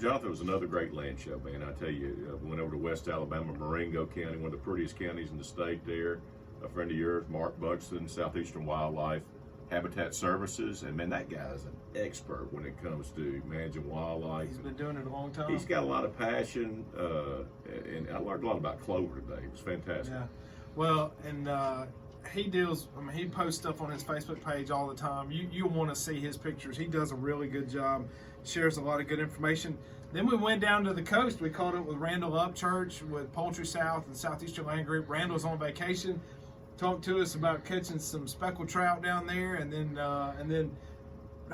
Jonathan, it was another great land show, man. I tell you, we went over to West Alabama, Marengo County, one of the prettiest counties in the state there. A friend of yours, Mark Buxton, Southeastern Wildlife Habitat Services, and man, that guy is an expert when it comes to managing wildlife. He's been doing it a long time. He's got a lot of passion, and I learned a lot about clover today. It was fantastic. Yeah, well, and he deals. I mean, he posts stuff on his Facebook page all the time. You want to see his pictures. He does a really good job. Shares a lot of good information. Then we went down to the coast. We caught up with Randall Upchurch with Poultry South and Southeastern Land Group. Randall's on vacation. Talked to us about catching some speckled trout down there, and then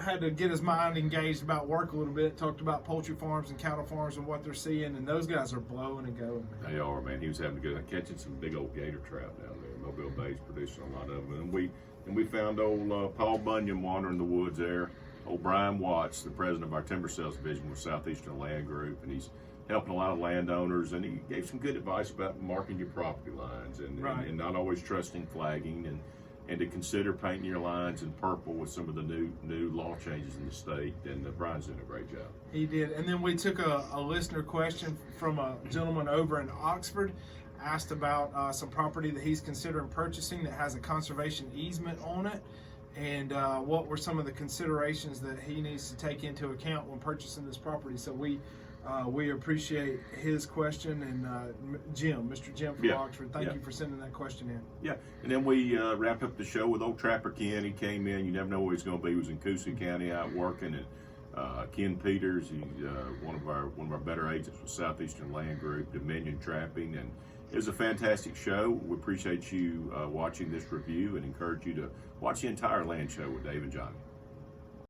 had to get his mind engaged about work a little bit. Talked about poultry farms and cattle farms and what they're seeing, and those guys are blowing and going. They are, man. He was having a good catching some big old gator trout down there. Mobile Bay's producing a lot of them, and we found old Paul Bunyan wandering the woods there. Old Brian Watts, the president of our timber sales division with Southeastern Land Group, and he's helping a lot of landowners, and he gave some good advice about marking your property lines and not always trusting flagging, and to consider painting your lines in purple with some of the new law changes in the state. And Brian's doing a great job. He did. And then we took a listener question from a gentleman over in Oxford, asked about some property that he's considering purchasing that has a conservation easement on it, and what were some of the considerations that he needs to take into account when purchasing this property. So we appreciate his question, and Mr. Jim from Oxford, thank you for sending that question in. Yeah, and then we wrapped up the show with old Trapper Ken. He came in. You never know where he's going to be. He was in Coosa County out working, and Ken Peters, he's one of our better agents with Southeastern Land Group, Dominion Trapping, and it was a fantastic show. We appreciate you watching this review and encourage you to watch the entire land show with Dave and Johnny.